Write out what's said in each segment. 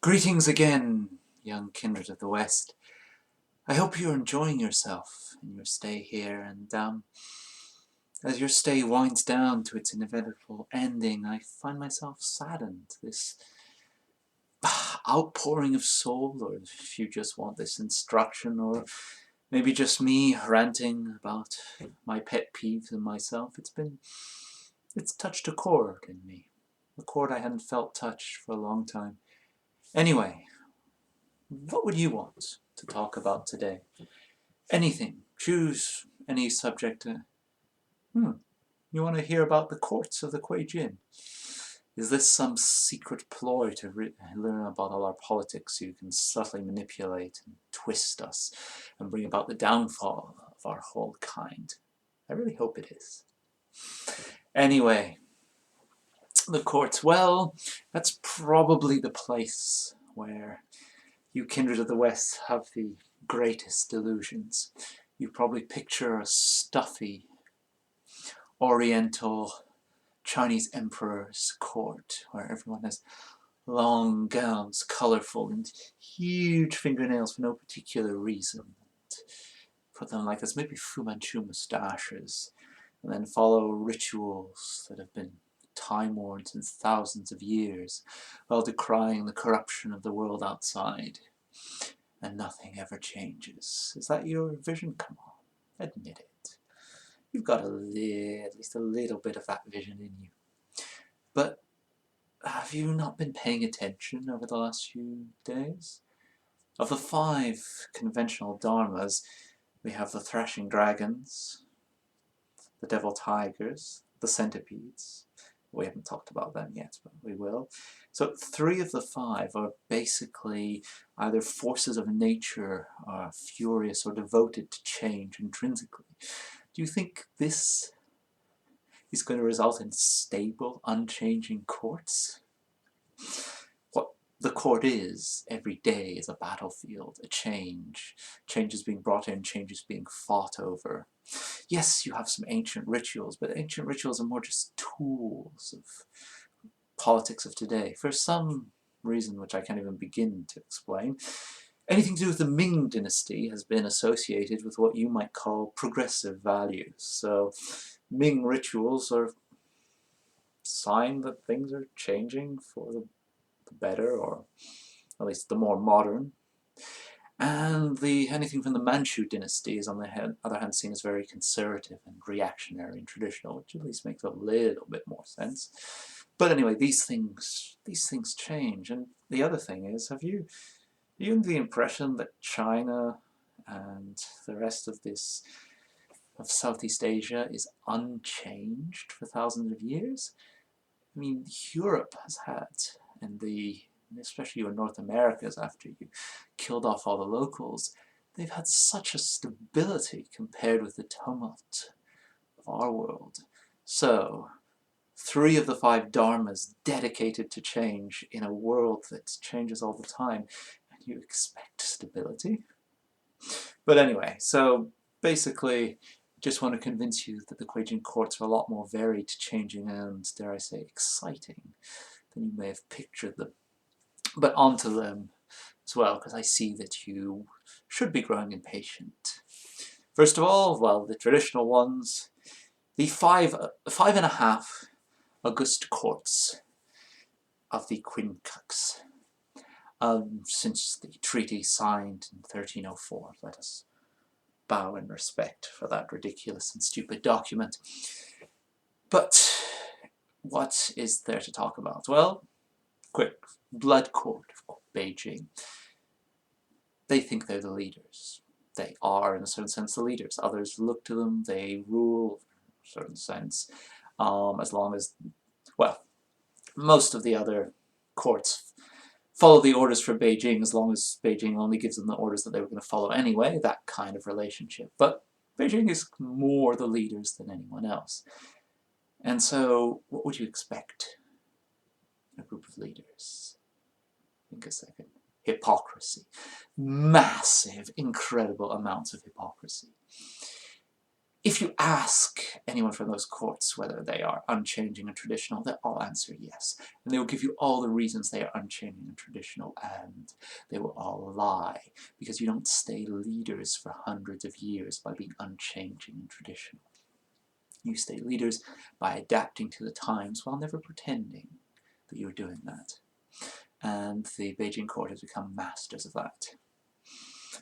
Greetings again, young kindred of the West. I hope you're enjoying yourself in your stay here, and as your stay winds down to its inevitable ending, I find myself saddened. This outpouring of soul, or if you just want this instruction, or maybe just me ranting about my pet peeves and myself, it's touched a chord in me. A chord I hadn't felt touched for a long time. Anyway, what would you want to talk about today? Anything. Choose any subject. You want to hear about the courts of the Kuei-Jin? Is this some secret ploy to learn about all our politics so you can subtly manipulate and twist us and bring about the downfall of our whole kind? I really hope it is. Anyway, the courts. Well, that's probably the place where you kindred of the West have the greatest delusions. You probably picture a stuffy, oriental Chinese emperor's court where everyone has long gowns, colourful, and huge fingernails for no particular reason. Put them like this, maybe Fu Manchu moustaches, and then follow rituals that have been time-worn since thousands of years, while decrying the corruption of the world outside. And nothing ever changes. Is that your vision? Come on, admit it. You've got at least a little bit of that vision in you. But have you not been paying attention over the last few days? Of the 5 conventional dharmas, we have the thrashing dragons, the devil tigers, the centipedes. We haven't talked about them yet, but we will. So 3 of the 5 are basically either forces of nature, or furious or devoted to change intrinsically. Do you think this is going to result in stable, unchanging courts? What the court is, every day, is a battlefield, a change. Change is being brought in, change is being fought over. Yes, you have some ancient rituals, but ancient rituals are more just tools of politics of today. For some reason which I can't even begin to explain, anything to do with the Ming dynasty has been associated with what you might call progressive values. So Ming rituals are a sign that things are changing for the better, or at least the more modern. And anything from the Manchu dynasty is, on the other hand, seen as very conservative and reactionary and traditional, which at least makes a little bit more sense. But anyway, these things change. And the other thing is, have you the impression that China and the rest of Southeast Asia is unchanged for thousands of years? I mean, Europe has had, and especially in North Americas, after you killed off all the locals, they've had such a stability compared with the tumult of our world. So 3 of the 5 dharmas dedicated to change in a world that changes all the time, and you expect stability? But anyway, so basically, just want to convince you that the KueiJin Courts are a lot more varied, changing, and, dare I say, exciting than you may have pictured them. But onto them as well, because I see that you should be growing impatient. First of all, well, the traditional ones, the 5.5 August Courts of the Quincunx. Since the treaty signed in 1304, let us bow in respect for that ridiculous and stupid document. But what is there to talk about? Well, quick, blood court of Beijing. They think they're the leaders. They are, in a certain sense, the leaders. Others look to them, they rule, in a certain sense, as long as, well, most of the other courts follow the orders for Beijing as long as Beijing only gives them the orders that they were going to follow anyway, that kind of relationship. But Beijing is more the leaders than anyone else. And so, what would you expect in a group of leaders? Think a second. Hypocrisy. Massive, incredible amounts of hypocrisy. if you ask anyone from those courts whether they are unchanging and traditional, they'll all answer yes. And they will give you all the reasons they are unchanging and traditional, and they will all lie, because you don't stay leaders for hundreds of years by being unchanging and traditional. You stay leaders by adapting to the times while never pretending that you're doing that. And the Beijing court has become masters of that.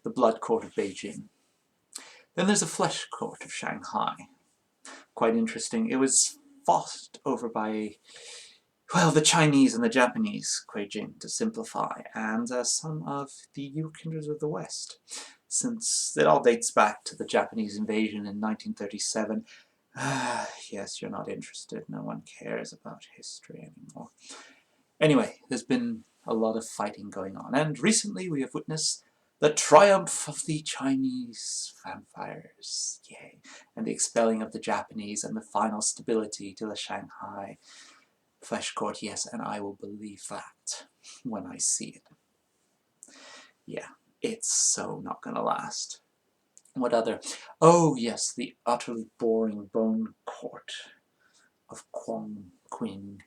The blood court of Beijing. Then there's the flesh court of Shanghai. Quite interesting. It was fought over by, well, the Chinese and the Japanese, Kuei-Jin, to simplify, and some of the kindreds of the West. Since it all dates back to the Japanese invasion in 1937. Yes, you're not interested. No one cares about history anymore. Anyway, there's been a lot of fighting going on, and recently we have witnessed the triumph of the Chinese vampires, yay, and the expelling of the Japanese, and the final stability to the Shanghai flesh court, yes, and I will believe that when I see it. Yeah, it's so not gonna last. What other? Oh yes, the utterly boring bone court of Chongqing.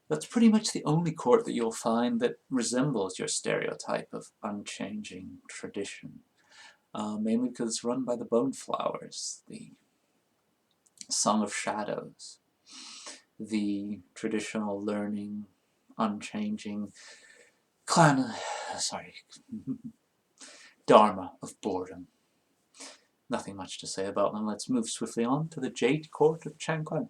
That's pretty much the only court that you'll find that resembles your stereotype of unchanging tradition. Mainly because it's run by the Bone Flowers, the Song of Shadows, the traditional learning, unchanging Dharma of boredom. Nothing much to say about them. Let's move swiftly on to the Jade court of Changan.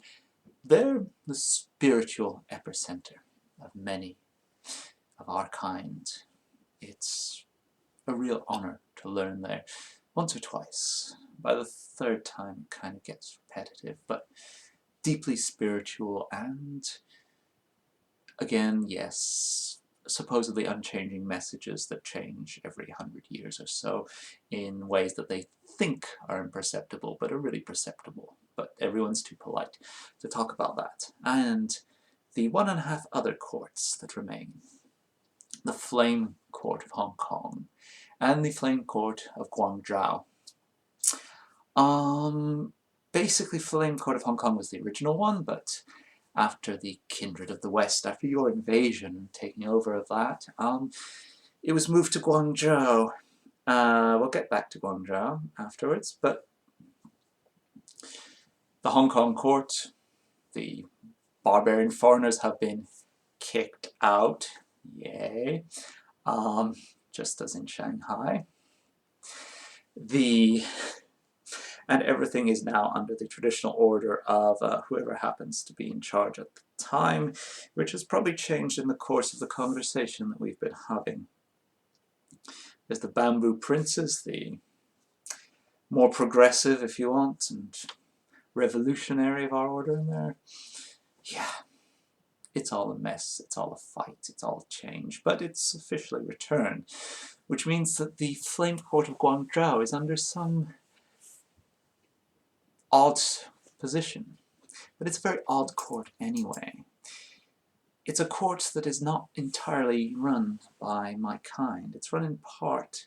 They're the spiritual epicenter of many of our kind. It's a real honor to learn there once or twice. By the third time it kind of gets repetitive, but deeply spiritual, and again, yes, supposedly unchanging messages that change every 100 years or so in ways that they think are imperceptible but are really perceptible, but everyone's too polite to talk about that. And the 1.5 other courts that remain: the Flame Court of Hong Kong and the Flame Court of Guangzhou. Basically, Flame Court of Hong Kong was the original one, but after the Kindred of the West, after your invasion and taking over of that, it was moved to Guangzhou. We'll get back to Guangzhou afterwards, but the Hong Kong court, the barbarian foreigners have been kicked out, yay, just as in Shanghai. And everything is now under the traditional order of whoever happens to be in charge at the time, which has probably changed in the course of the conversation that we've been having. There's the Bamboo Princes, the more progressive, if you want, and revolutionary of our order in there. Yeah, it's all a mess, it's all a fight, it's all change, but it's officially returned, which means that the Flame Court of Guangzhou is under some odd position. But it's a very odd court anyway. It's a court that is not entirely run by my kind. It's run in part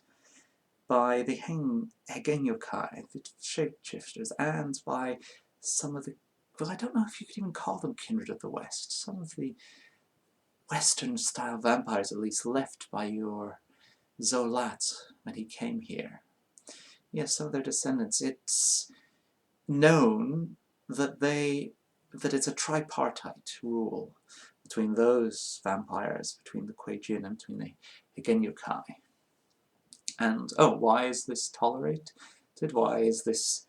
by the Hegenyokai, the shapeshifters, and by some of the, well, I don't know if you could even call them Kindred of the West, some of the Western-style vampires, at least, left by your Zolat when he came here. Yes, some of their descendants. It's known that it's a tripartite rule between those vampires, between the Kuei-Jin and between the Hegenyokai. And, oh, why is this tolerated? Why is this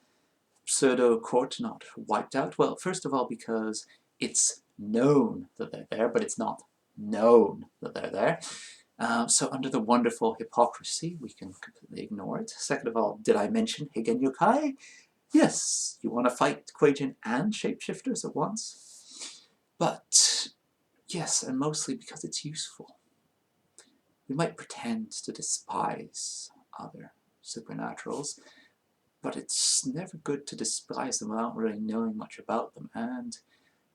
pseudo-court not wiped out? Well, first of all, because it's known that they're there, but it's not known that they're there. So under the wonderful hypocrisy, we can completely ignore it. Second of all, did I mention Hegenyokai? Yes, you want to fight Kuei-Jin and shapeshifters at once. But, yes, and mostly because it's useful. We might pretend to despise other supernaturals, but it's never good to despise them without really knowing much about them. And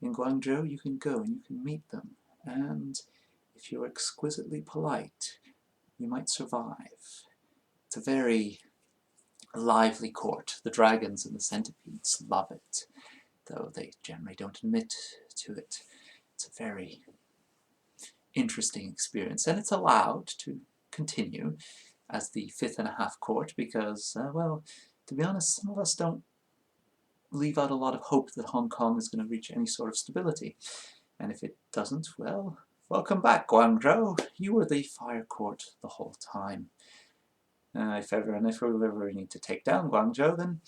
in Guangzhou, you can go and you can meet them. And if you're exquisitely polite, you might survive. It's a very A lively court. The dragons and the centipedes love it, though they generally don't admit to it. It's a very interesting experience, and it's allowed to continue as the 5.5 court because, well, to be honest, some of us don't leave out a lot of hope that Hong Kong is going to reach any sort of stability. And if it doesn't, well, welcome back, Guangzhou. You were the fire court the whole time. If we ever need to take down Guangzhou, then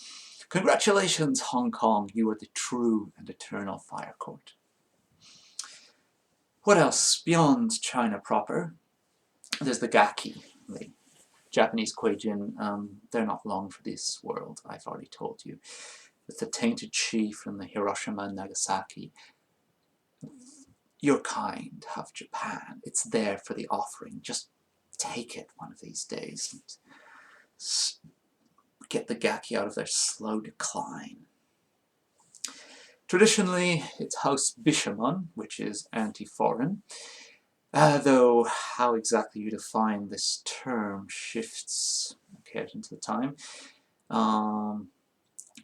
congratulations, Hong Kong. You are the true and eternal fire court. What else? Beyond China proper, there's the Gaki, the Japanese KueiJin. They're not long for this world, I've already told you. With the tainted chi from the Hiroshima and Nagasaki, your kind have Japan. It's there for the offering. Just take it one of these days and get the Gaki out of their slow decline. Traditionally, it's House Bishamon, which is anti-foreign, though how exactly you define this term shifts occasion to the time.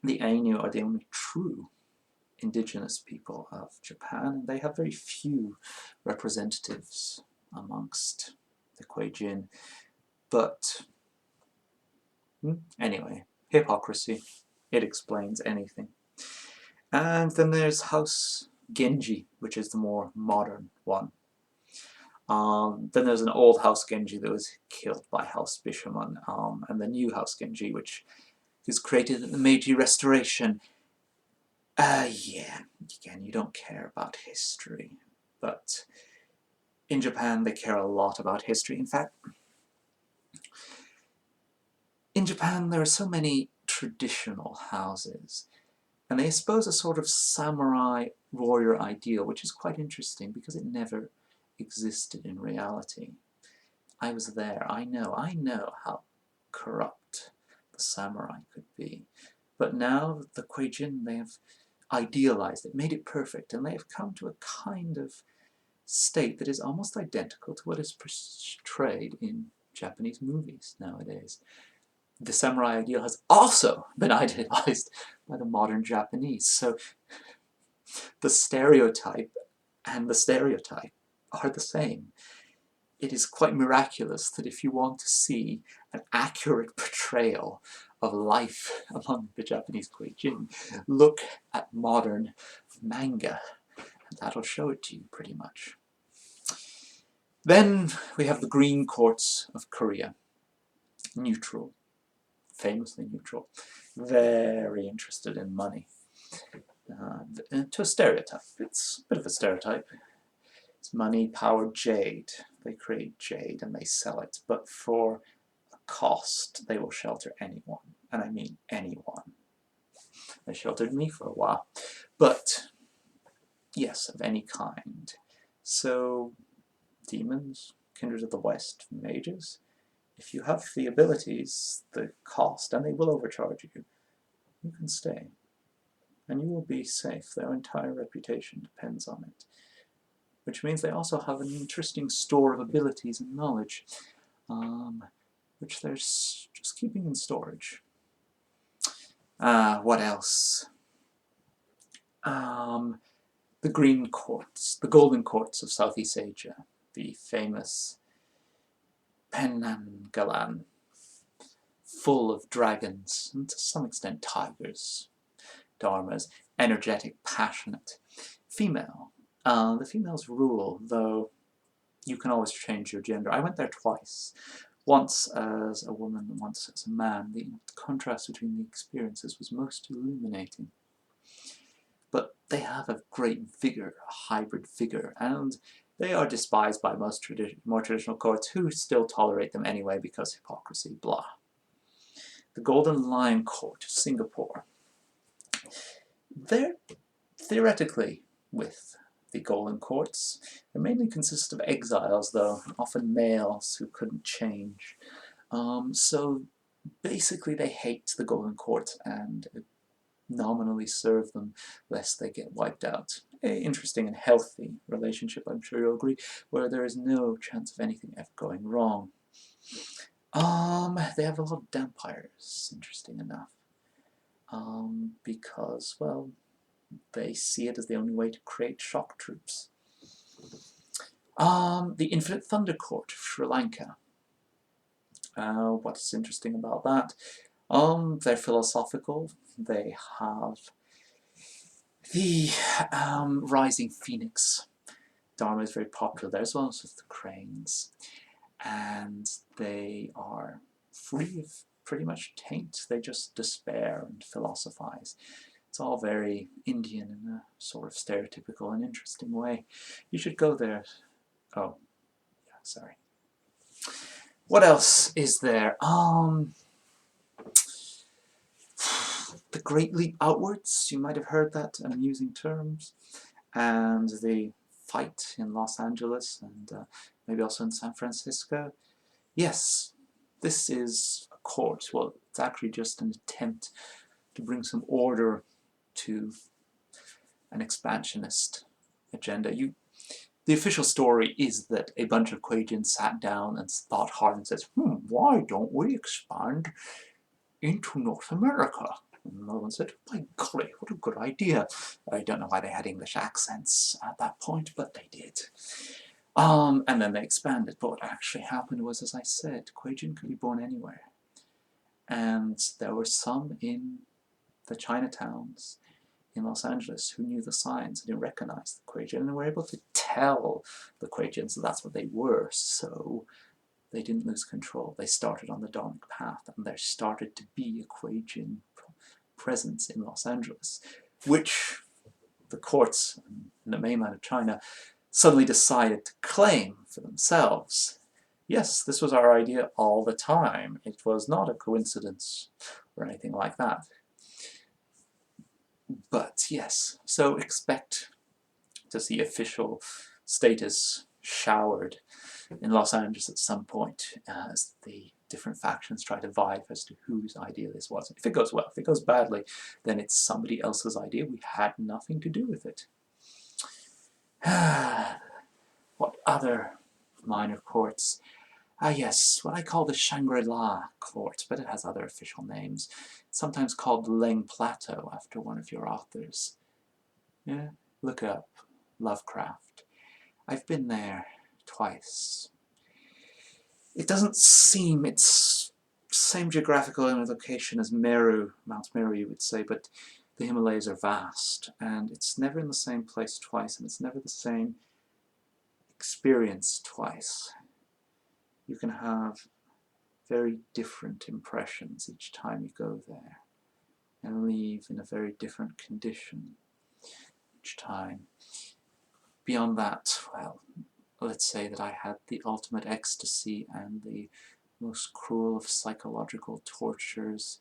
The Ainu are the only true indigenous people of Japan, and they have very few representatives amongst the Kuei-Jin. But anyway, hypocrisy. It explains anything. And then there's House Genji, which is the more modern one. Then there's an old House Genji that was killed by House Bishamon, and the new House Genji, which is created in the Meiji Restoration. Yeah, again, you don't care about history, but in Japan they care a lot about history. In fact, in Japan there are so many traditional houses, and they expose a sort of samurai warrior ideal, which is quite interesting because it never existed in reality. I was there, I know how corrupt the samurai could be. But now the KueiJin, they have idealized it, made it perfect, and they have come to a kind of state that is almost identical to what is portrayed in Japanese movies nowadays. The samurai ideal has also been idealized by the modern Japanese, so the stereotype and the stereotype are the same. It is quite miraculous that if you want to see an accurate portrayal of life among the Japanese KueiJin, look at modern manga, and that'll show it to you pretty much. Then we have the Green Courts of Korea. Neutral. Famously neutral. Very interested in money. To a stereotype. It's a bit of a stereotype. It's money, power, jade. They create jade and they sell it, but for a cost they will shelter anyone, and I mean anyone. They sheltered me for a while, but yes, of any kind. So demons, kindred of the west, mages, if you have the abilities, the cost, and they will overcharge you, you can stay, and you will be safe. Their entire reputation depends on it. Which means they also have an interesting store of abilities and knowledge, which they're just keeping in storage. What else? The Green Courts, the Golden Courts of Southeast Asia, the famous Penanggalan, full of dragons, and to some extent tigers, dharmas, energetic, passionate, female. The females rule, though you can always change your gender. I went there twice. Once as a woman, once as a man. The contrast between the experiences was most illuminating. But they have a great vigor, a hybrid vigor, and they are despised by most more traditional courts who still tolerate them anyway because hypocrisy, blah. The Golden Lion Court of Singapore. They're theoretically with the Golden Courts. They mainly consist of exiles, though, often males who couldn't change. So basically they hate the Golden Courts and nominally serve them lest they get wiped out. An interesting and healthy relationship, I'm sure you'll agree, where there is no chance of anything ever going wrong. They have a lot of dampires, interesting enough. Because, well, they see it as the only way to create shock troops. The Infinite Thunder Court of Sri Lanka. What's interesting about that? They're philosophical. They have the Rising Phoenix. Dharma is very popular there, as well as with the cranes. And they are free of pretty much taint. They just despair and philosophize. It's all very Indian in a sort of stereotypical and interesting way. You should go there. Oh, yeah, sorry. What else is there? The Great Leap Outwards, you might have heard that, amusing terms. And the fight in Los Angeles and maybe also in San Francisco. Yes, this is a court. Well, it's actually just an attempt to bring some order to an expansionist agenda. The official story is that a bunch of KueiJins sat down and thought hard and says, why don't we expand into North America? And another one said, by golly, what a good idea. I don't know why they had English accents at that point, but they did. And then they expanded. But what actually happened was, as I said, KueiJin could be born anywhere. And there were some in the Chinatowns in Los Angeles who knew the signs and who recognized the KueiJin and were able to tell the KueiJins that that's what they were. So they didn't lose control. They started on the Dharmic path, and there started to be a KueiJin presence in Los Angeles, which the courts in the mainland of China suddenly decided to claim for themselves. Yes, this was our idea all the time. It was not a coincidence or anything like that. But yes, so expect to see official status showered in Los Angeles at some point as the different factions try to vie as to whose idea this was. If it goes well, if it goes badly, then it's somebody else's idea. We had nothing to do with it. What other minor courts? Yes, what I call the Shangri-La court, but it has other official names. It's sometimes called Leng Plateau after one of your authors. Yeah, look it up. Lovecraft. I've been there twice. It doesn't seem it's same geographical location as Meru, Mount Meru you would say, but the Himalayas are vast, and it's never in the same place twice, and it's never the same experience twice. You can have very different impressions each time you go there, and leave in a very different condition each time. Beyond that, well, let's say that I had the ultimate ecstasy and the most cruel of psychological tortures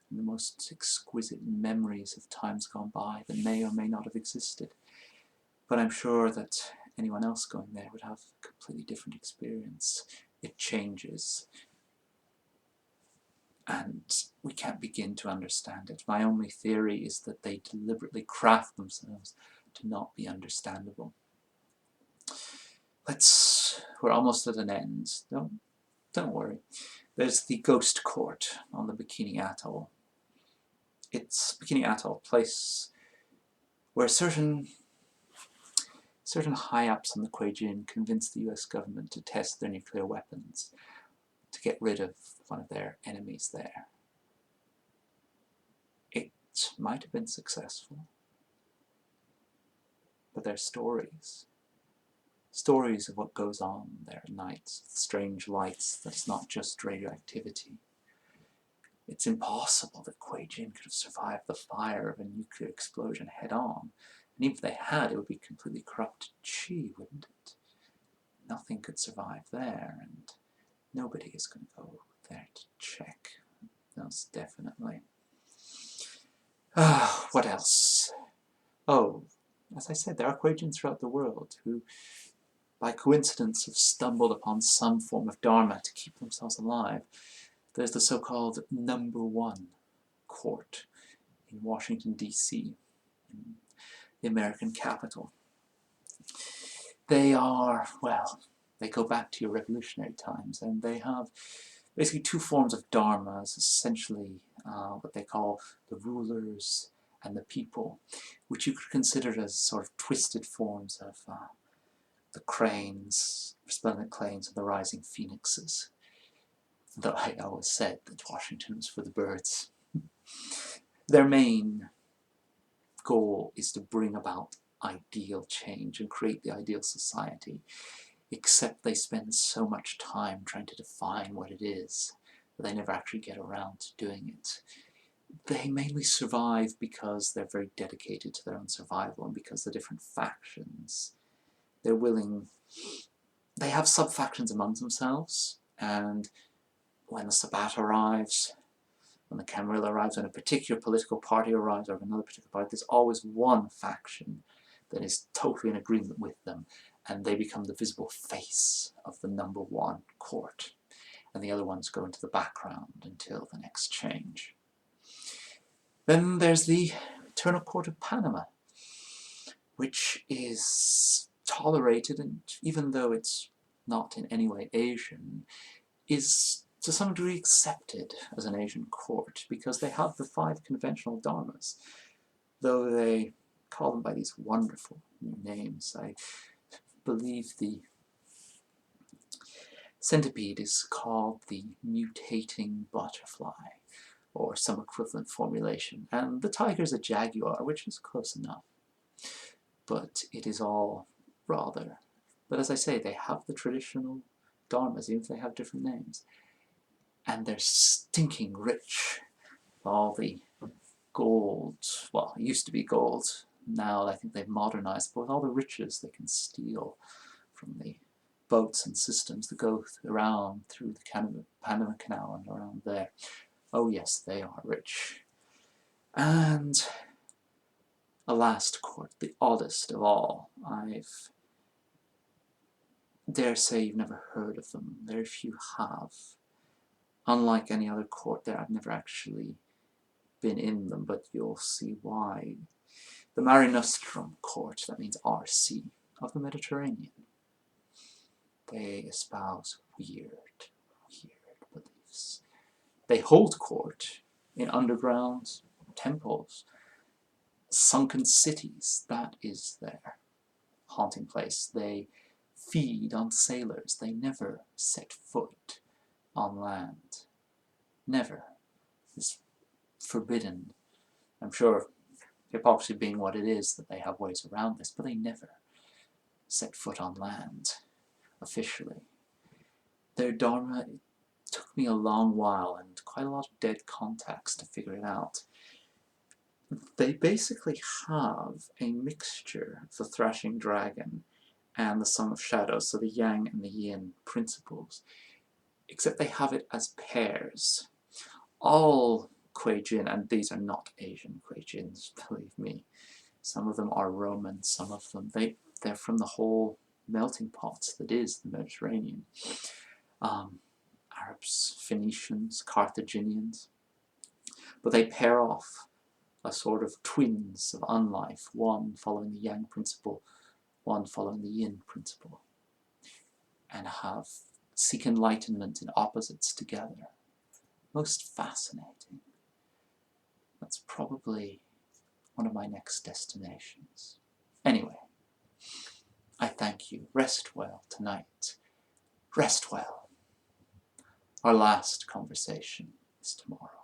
and the most exquisite memories of times gone by that may or may not have existed. But I'm sure that anyone else going there would have a completely different experience. It changes. And we can't begin to understand it. My only theory is that they deliberately craft themselves to not be understandable. We're almost at an end. Don't worry. There's the Ghost Court on the Bikini Atoll. It's Bikini Atoll, a place where certain high-ups in the KueiJin convinced the US government to test their nuclear weapons to get rid of one of their enemies there. It might have been successful, but they're stories. Stories of what goes on there at night, strange lights, that's not just radioactivity. It's impossible that KueiJin could have survived the fire of a nuclear explosion head-on. And even if they had, it would be completely corrupted chi, wouldn't it? Nothing could survive there, and nobody is going to go there to check. Most definitely. What else? Oh, as I said, there are KueiJins throughout the world who, by coincidence, have stumbled upon some form of dharma to keep themselves alive. There's the so-called number one court in Washington, D.C., in the American capital. They are, well, they go back to your revolutionary times, and they have basically two forms of dharmas, essentially what they call the rulers and the people, which you could consider as sort of twisted forms of the cranes, resplendent cranes, and the rising phoenixes. Though I always said that Washington was for the birds. Their main goal is to bring about ideal change and create the ideal society, except they spend so much time trying to define what it is that they never actually get around to doing it. They mainly survive because they're very dedicated to their own survival, and because the different factions, they're willing, they have sub-factions among themselves, and when the Sabbat arrives, when the Camarilla arrives, when a particular political party arrives, or another particular party, there's always one faction that is totally in agreement with them, and they become the visible face of the #1 court, and the other ones go into the background until the next change. Then there's the Eternal Court of Panama, which is tolerated, and even though it's not in any way Asian, is to some degree accepted as an Asian court, because they have the 5 conventional dharmas, though they call them by these wonderful new names. I believe the centipede is called the mutating butterfly, or some equivalent formulation, and the tiger's a jaguar, which is close enough. But it is all rather... But as I say, they have the traditional dharmas, even if they have different names. And they're stinking rich. All the gold, well, it used to be gold, now I think they've modernized, but with all the riches they can steal from the boats and systems that go around through the Panama Canal and around there. Oh yes, they are rich. And a last court, the oddest of all. I've dare say you've never heard of them. Very few have. Unlike any other court there, I've never actually been in them, but you'll see why. The Mare Nostrum court, that means RC, of the Mediterranean. They espouse weird beliefs. They hold court in underground temples, sunken cities. That is their haunting place. They feed on sailors. They never set foot on land. Never. It's forbidden. I'm sure, hypocrisy being what it is, that they have ways around this, but they never set foot on land, officially. Their dharma, it took me a long while and quite a lot of dead contacts to figure it out. They basically have a mixture of the thrashing dragon and the Song of Shadows, so the yang and the yin principles, except they have it as pairs. All Kuei-Jin, and these are not Asian Kuei-Jins, believe me. Some of them are Roman, some of them, they're from the whole melting pot that is the Mediterranean. Arabs, Phoenicians, Carthaginians. But they pair off a sort of twins of unlife, one following the yang principle, one following the yin principle, and seek enlightenment in opposites together. Most fascinating. That's probably one of my next destinations. Anyway, I thank you. Rest well tonight. Rest well. Our last conversation is tomorrow.